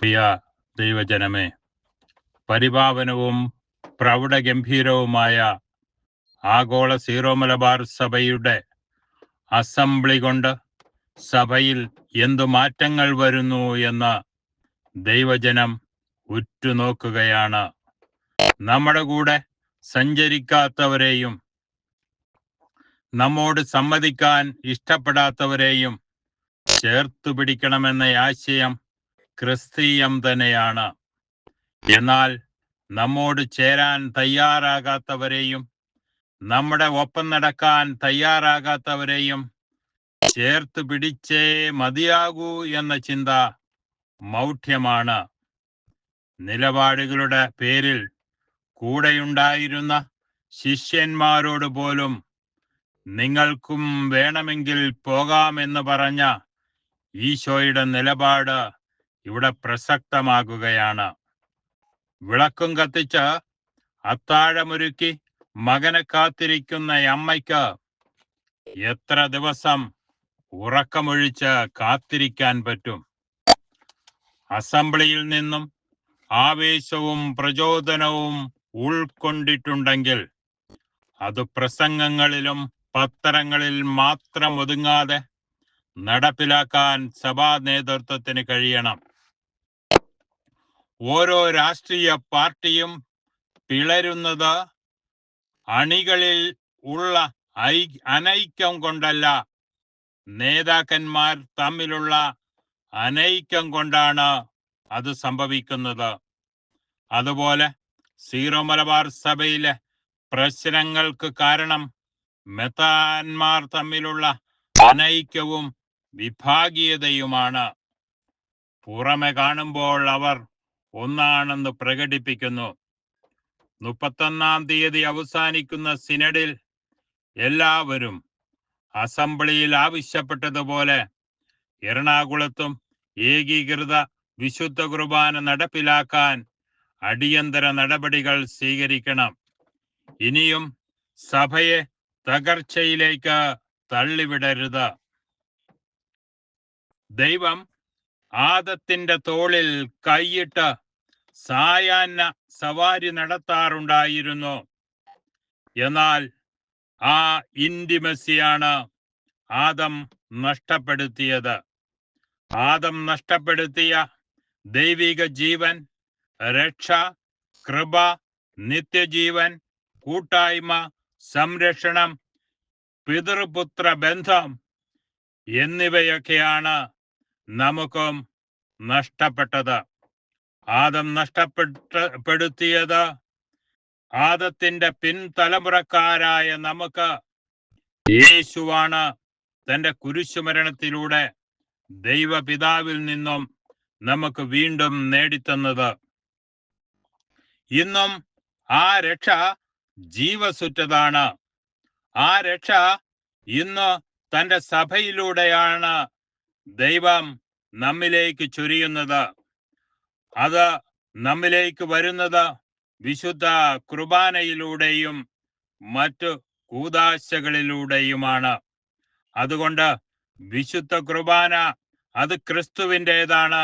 പ്രിയ ദൈവജനമേ, പരിപാവനവും പ്രൗഢഗംഭീരവുമായ ആഗോള സീറോ മലബാർ സഭയുടെ അസംബ്ലി കൊണ്ട് സഭയിൽ എന്തു മാറ്റങ്ങൾ വരുന്നു എന്ന് ദൈവജനം ഉറ്റുനോക്കുകയാണ്. നമ്മുടെ കൂടെ സഞ്ചരിക്കാത്തവരെയും നമ്മോട് സമ്മതിക്കാൻ ഇഷ്ടപ്പെടാത്തവരെയും ചേർത്തു പിടിക്കണമെന്ന ആശയം ക്രിസ്തീയം തന്നെയാണ്. എന്നാൽ നമ്മോട് ചേരാൻ തയ്യാറാകാത്തവരെയും നമ്മുടെ ഒപ്പം നടക്കാൻ തയ്യാറാകാത്തവരെയും ചേർത്ത് പിടിച്ചേ മതിയാകൂ എന്ന ചിന്ത മൗഢ്യമാണ്. നിലപാടുകളുടെ പേരിൽ കൂടെയുണ്ടായിരുന്ന ശിഷ്യന്മാരോട് പോലും നിങ്ങൾക്കും വേണമെങ്കിൽ പോകാമെന്ന് പറഞ്ഞ ഈശോയുടെ നിലപാട് ഇവിടെ പ്രസക്തമാകുകയാണ്. വിളക്കും കത്തിച്ച് അത്താഴമൊരുക്കി മകനെ കാത്തിരിക്കുന്ന അമ്മയ്ക്ക് എത്ര ദിവസം ഉറക്കമൊഴിച്ച് കാത്തിരിക്കാൻ പറ്റും? അസംബ്ലിയിൽ നിന്നും ആവേശവും പ്രചോദനവും ഉൾക്കൊണ്ടിട്ടുണ്ടെങ്കിൽ അത് പ്രസംഗങ്ങളിലും പത്രങ്ങളിൽ മാത്രം ഒതുങ്ങാതെ നടപ്പിലാക്കാൻ സഭാ നേതൃത്വത്തിന് കഴിയണം. ഓരോ രാഷ്ട്രീയ പാർട്ടിയും പിളരുന്നത് അണികളിൽ ഉള്ള അനൈക്യം കൊണ്ടല്ല, നേതാക്കന്മാർ തമ്മിലുള്ള അനൈക്യം കൊണ്ടാണ് അത് സംഭവിക്കുന്നത്. അതുപോലെ സീറോ മലബാർ സഭയിലെ പ്രശ്നങ്ങൾക്ക് കാരണം മെത്രാന്മാർ തമ്മിലുള്ള അനൈക്യവും വിഭാഗീയതയുമാണ്. പുറമെ കാണുമ്പോൾ അവർ ഒന്നാണെന്ന് പ്രകടിപ്പിക്കുന്നു. 31-ാം തീയതി അവസാനിക്കുന്ന സിനഡിൽ എല്ലാവരും അസംബ്ലിയിൽ ആവശ്യപ്പെട്ടതുപോലെ എറണാകുളത്തും ഏകീകൃത വിശുദ്ധ കുർബാന നടപ്പിലാക്കാൻ അടിയന്തര നടപടികൾ സ്വീകരിക്കണം. ഇനിയും സഭയെ തകർച്ചയിലേക്ക് തള്ളിവിടരുത്. ദൈവം ആദത്തിന്റെ തോളിൽ കൈയിട്ട് സായാഹ്ന സവാരി നടത്താറുണ്ടായിരുന്നു. എന്നാൽ ആ ഇന്റിമസിയാണ് ആദം നഷ്ടപ്പെടുത്തിയത്. ആദം നഷ്ടപ്പെടുത്തിയ ദൈവിക ജീവൻ, രക്ഷ, കൃപ, നിത്യജീവൻ, കൂട്ടായ്മ, സംരക്ഷണം, പിതൃപുത്ര ബന്ധം എന്നിവയൊക്കെയാണ് നമുക്കും നഷ്ടപ്പെട്ടത്. ആദം നഷ്ടപ്പെടുത്തിയത് ആദത്തിന്റെ പിൻതലമുറക്കാരായ നമുക്ക് യേശുവാണ് തന്റെ കുരിശുമരണത്തിലൂടെ ദൈവപിതാവിൽ നിന്നും നമുക്ക് വീണ്ടും നേടിത്തന്നത്. ഇന്നും ആ രക്ഷ ജീവസുറ്റതാണ്. ആ രക്ഷ ഇന്ന് തന്റെ സഭയിലൂടെയാണ് ദൈവം നമ്മിലേക്ക് ചൊരിയുന്നത്. അത് നമ്മിലേക്ക് വരുന്നത് വിശുദ്ധ കുർബാനയിലൂടെയും മറ്റു കൂദാശകളിലൂടെയുമാണ്. അതുകൊണ്ട് വിശുദ്ധ കുർബാന അത് ക്രിസ്തുവിൻ്റെതാണ്,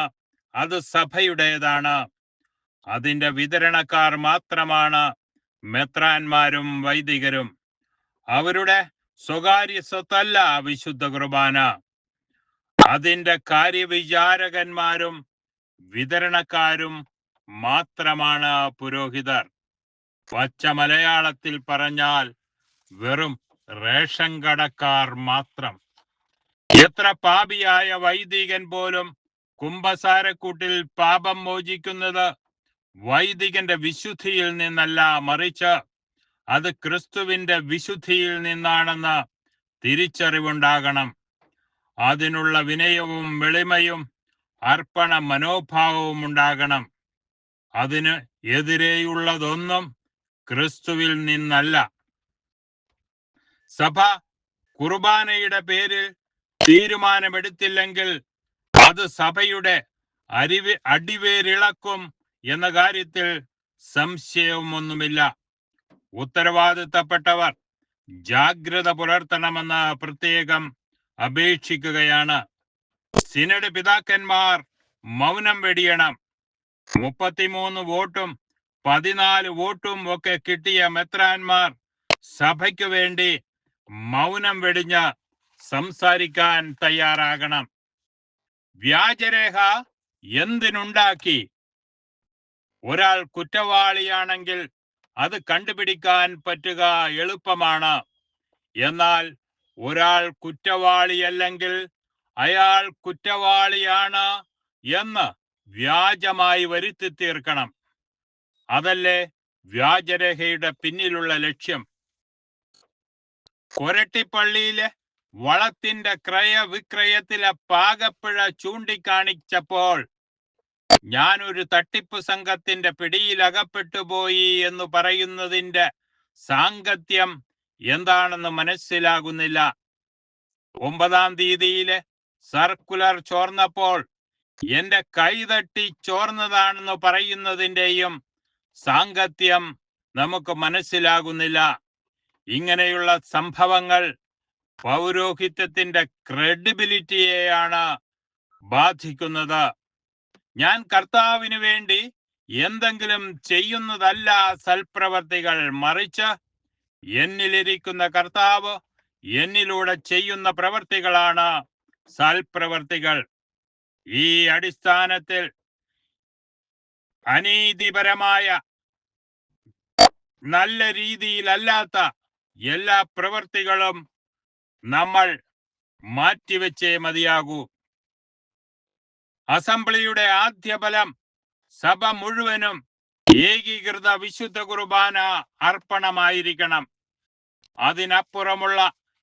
അത് സഭയുടേതാണ്. അതിൻ്റെ വിതരണക്കാർ മാത്രമാണ് മെത്രാന്മാരും വൈദികരും. അവരുടെ സ്വകാര്യ സ്വത്തല്ല വിശുദ്ധ കുർബാന. അതിൻ്റെ കാര്യവിചാരകന്മാരും വിതരണക്കാരും മാത്രമാണ് പുരോഹിതർ. പച്ച മലയാളത്തിൽ പറഞ്ഞാൽ വെറും റേഷൻ കടക്കാർ മാത്രം. എത്ര പാപിയായ വൈദികൻ പോലും കുമ്പസാരക്കൂട്ടിൽ പാപം മോചിക്കുന്നത് വൈദികന്റെ വിശുദ്ധിയിൽ നിന്നല്ല, മറിച്ച് അത് ക്രിസ്തുവിന്റെ വിശുദ്ധിയിൽ നിന്നാണെന്ന് തിരിച്ചറിവുണ്ടാകണം. അതിനുള്ള വിനയവും വെളിമയും അർപ്പണ മനോഭാവവും ഉണ്ടാകണം. അതിന് എതിരെയുള്ളതൊന്നും ക്രിസ്തുവിൽ നിന്നല്ല. സഭ കുർബാനയുടെ പേരിൽ തീരുമാനമെടുത്തില്ലെങ്കിൽ അത് സഭയുടെ അടിവേരിളക്കും എന്ന കാര്യത്തിൽ സംശയവുമൊന്നുമില്ല. ഉത്തരവാദിത്തപ്പെട്ടവർ ജാഗ്രത പുലർത്തണമെന്ന് പ്രത്യേകം അപേക്ഷിക്കുകയാണ്. സിനഡ് പിതാക്കന്മാർ മൗനം വെടിയണം. 33 വോട്ടും 14 വോട്ടും ഒക്കെ കിട്ടിയ മെത്രാന്മാർ സഭയ്ക്ക് വേണ്ടി മൗനം വെടിഞ്ഞ് സംസാരിക്കാൻ തയ്യാറാകണം. വ്യാജരേഖ എന്തിനുണ്ടാക്കി? ഒരാൾ കുറ്റവാളിയാണെങ്കിൽ അത് കണ്ടുപിടിക്കാൻ പറ്റുക എളുപ്പമാണ്. എന്നാൽ ഒരാൾ കുറ്റവാളിയല്ലെങ്കിൽ അയാൾ കുറ്റവാളിയാണ് എന്ന് വ്യാജമായി വരുത്തി തീർക്കണം. അതല്ലേ വ്യാജരേഖയുടെ പിന്നിലുള്ള ലക്ഷ്യം. കൊരട്ടിപ്പള്ളിയിലെ വളത്തിന്റെ ക്രയവിക്രയത്തിലെ പാകപ്പിഴ ചൂണ്ടിക്കാണിച്ചപ്പോൾ ഞാനൊരു തട്ടിപ്പ് സംഘത്തിന്റെ പിടിയിലകപ്പെട്ടുപോയി എന്ന് പറയുന്നതിന്റെ സാങ്കത്യം എന്താണെന്ന് മനസ്സിലാകുന്നില്ല. 9-ാം തീയതിയിലെ സർക്കുലർ ചോർന്നപ്പോൾ എന്റെ കൈതട്ടി ചോർന്നതാണെന്ന് പറയുന്നതിന്റെയും സാങ്കത്യം നമുക്ക് മനസ്സിലാകുന്നില്ല. ഇങ്ങനെയുള്ള സംഭവങ്ങൾ പൗരോഹിത്യത്തിന്റെ ക്രെഡിബിലിറ്റിയെയാണ് ബാധിക്കുന്നത്. ഞാൻ കർത്താവിന് വേണ്ടി എന്തെങ്കിലും ചെയ്യുന്നതല്ല സൽപ്രവർത്തികൾ, മറിച്ച് എന്നിലിരിക്കുന്ന കർത്താവ് എന്നിലൂടെ ചെയ്യുന്ന പ്രവർത്തികളാണ് സൽപ്രവർത്തികൾ. ഈ അടിസ്ഥാനത്തിൽ അനീതിപരമായ, നല്ല രീതിയിലല്ലാത്ത എല്ലാ പ്രവർത്തികളും നമ്മൾ മാറ്റിവെച്ചേ മതിയാകൂ. അസംബ്ലിയുടെ ആദ്യ ഫലം സഭ മുഴുവനും ഏകീകൃത വിശുദ്ധ കുർബാന അർപ്പണമായിരിക്കണം. അതിനപ്പുറമുള്ള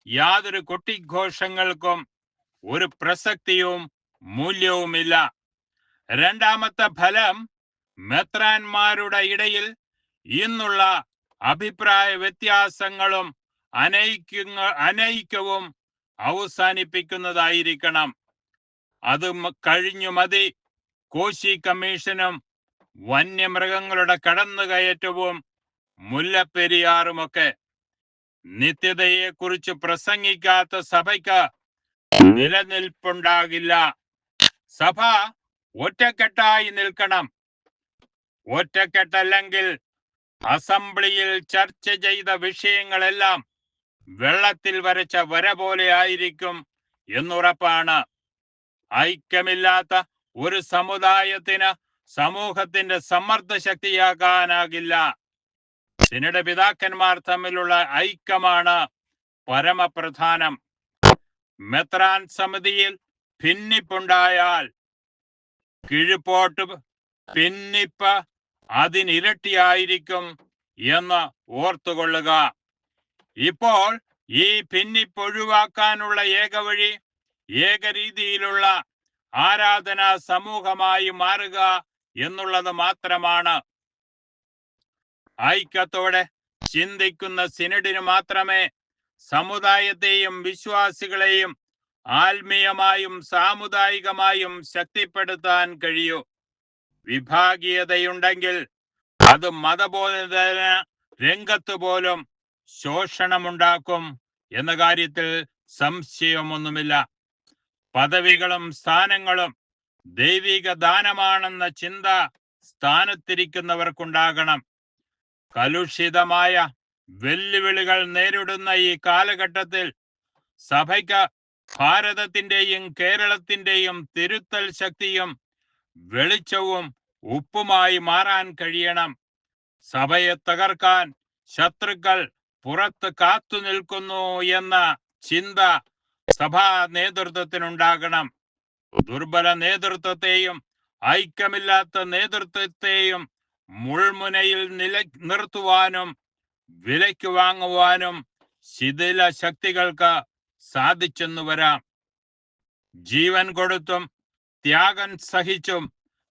യാതൊരു കൊട്ടിഘോഷങ്ങൾക്കും ഒരു പ്രസക്തിയും മൂല്യവുമില്ല. രണ്ടാമത്തെ ഫലം മെത്രാന്മാരുടെ ഇടയിൽ ഇന്നുള്ള അഭിപ്രായ വ്യത്യാസങ്ങളും അനൈക്യവും അവസാനിപ്പിക്കുന്നതായിരിക്കണം. അത് കഴിഞ്ഞു മതി കോശി കമ്മീഷനും വന്യമൃഗങ്ങളുടെ കടന്നുകയറ്റവും മുല്ലപ്പെരിയാറുമൊക്കെ. നിത്യതയെക്കുറിച്ച് പ്രസംഗിക്കാത്ത സഭയ്ക്ക് നിലനിൽപ്പുണ്ടാകില്ല. സഭ ഒറ്റക്കെട്ടായി നിൽക്കണം. ഒറ്റക്കെട്ടല്ലെങ്കിൽ അസംബ്ലിയിൽ ചർച്ച ചെയ്ത വിഷയങ്ങളെല്ലാം വെള്ളത്തിൽ വരച്ച വര പോലെ ആയിരിക്കും എന്നുറപ്പാണ്. ഐക്യമില്ലാത്ത ഒരു സമുദായത്തിന് സമൂഹത്തിന്റെ സമ്മർദ്ദ ശക്തിയാകാനാകില്ല. സിനഡ് പിതാക്കന്മാർ തമ്മിലുള്ള ഐക്യമാണ് പരമപ്രധാനം. മെത്രാൻ സമിതിയിൽ ഭിന്നിപ്പുണ്ടായാൽ കിഴിപ്പോട്ട് ഭിന്നിപ്പ് അതിനിരട്ടിയായിരിക്കും എന്ന് ഓർത്തുകൊള്ളുക. ഇപ്പോൾ ഈ ഭിന്നിപ്പ് ഒഴിവാക്കാനുള്ള ഏക വഴി ഏകരീതിയിലുള്ള ആരാധനാ സമൂഹമായി മാറുക എന്നുള്ളത് മാത്രമാണ്. ഐക്യത്തോടെ ചിന്തിക്കുന്ന സിനഡിന് മാത്രമേ സമുദായത്തെയും വിശ്വാസികളെയും ആത്മീയമായും സാമുദായികമായും ശക്തിപ്പെടുത്താൻ കഴിയൂ. വിഭാഗീയതയുണ്ടെങ്കിൽ അത് മതബോധന രംഗത്ത് പോലും ശോഷണമുണ്ടാക്കും എന്ന കാര്യത്തിൽ സംശയമൊന്നുമില്ല. പദവികളും സ്ഥാനങ്ങളും ദൈവിക ദാനമാണെന്ന ചിന്ത സ്ഥാനത്തിരിക്കുന്നവർക്കുണ്ടാകണം. കലുഷിതമായ വെല്ലുവിളികൾ നേരിടുന്ന ഈ കാലഘട്ടത്തിൽ സഭയ്ക്ക് ഭാരതത്തിന്റെയും കേരളത്തിന്റെയും തിരുത്തൽ ശക്തിയും വെളിച്ചവും ഉപ്പുമായി മാറാൻ കഴിയണം. സഭയെ തകർക്കാൻ ശത്രുക്കൾ പുറത്ത് കാത്തു നിൽക്കുന്നു എന്ന ചിന്ത സഭാ നേതൃത്വത്തിനുണ്ടാകണം. ദുർബല നേതൃത്വത്തെയും ഐക്യമില്ലാത്ത നേതൃത്വത്തെയും മുൾമുനയിൽ നിർത്തുവാനും വിലയ്ക്ക് വാങ്ങുവാനും ശിഥില ശക്തികൾക്ക് സാധിച്ചെന്നു വരാം. ജീവൻ കൊടുത്തും ത്യാഗം സഹിച്ചും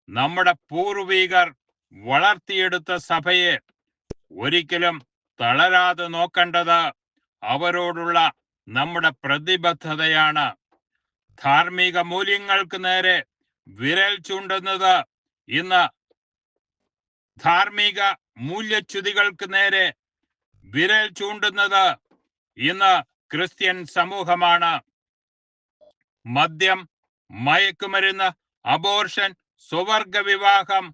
നമ്മുടെ പൂർവികർ വളർത്തിയെടുത്ത സഭയെ ഒരിക്കലും തളരാതെ നോക്കേണ്ടത് അവരോടുള്ള നമ്മുടെ പ്രതിബദ്ധതയാണ്. ധാർമ്മിക മൂല്യങ്ങൾക്ക് നേരെ വിരൽ ചൂണ്ടുന്നത് ഇന്ന് ധാർമ്മിക മൂല്യച്യുതികൾക്ക് നേരെ വിരൽ ചൂണ്ടുന്നത് ഇന്ന് ക്രിസ്ത്യൻ സമൂഹമാണ്. മദ്യം, മയക്കുമരുന്ന്, അബോർഷൻ, സ്വവർഗ വിവാഹം,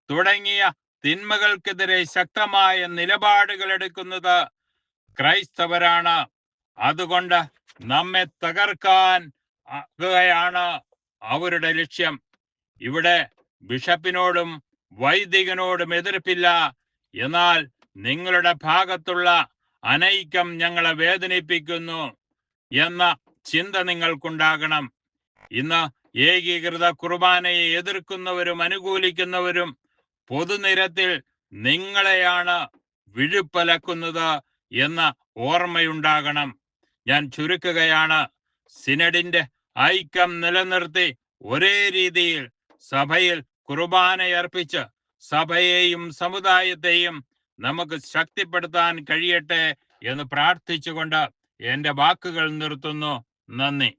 തുടങ്ങിയ തിന്മകൾക്കെതിരെ ശക്തമായ നിലപാടുകൾ എടുക്കുന്നത് ക്രൈസ്തവരാണ്. അതുകൊണ്ട് നമ്മെ തകർക്കാൻ ആകുകയാണ് അവരുടെ ലക്ഷ്യം. ഇവിടെ ബിഷപ്പിനോടും വൈദികനോടും എതിർപ്പില്ല. എന്നാൽ നിങ്ങളുടെ ഭാഗത്തുള്ള അനൈക്യം ഞങ്ങളെ വേദനിപ്പിക്കുന്നു എന്ന ചിന്ത നിങ്ങൾക്കുണ്ടാകണം. ഇന്ന് ഏകീകൃത കുർബാനയെ എതിർക്കുന്നവരും അനുകൂലിക്കുന്നവരും പൊതുനിരത്തിൽ നിങ്ങളെയാണ് വിഴുപ്പലക്കുന്നത് എന്ന ഓർമ്മയുണ്ടാകണം. ഞാൻ ചുരുക്കുകയാണ്. സിനഡിന്റെ ഐക്യം നിലനിർത്തി ഒരേ രീതിയിൽ സഭയിൽ കുർബാനയർപ്പിച്ച് സഭയെയും സമുദായത്തെയും നമുക്ക് ശക്തിപ്പെടുത്താൻ കഴിയട്ടെ എന്ന് പ്രാർത്ഥിച്ചുകൊണ്ട് എന്റെ വാക്കുകൾ നിർത്തുന്നു. നന്ദി.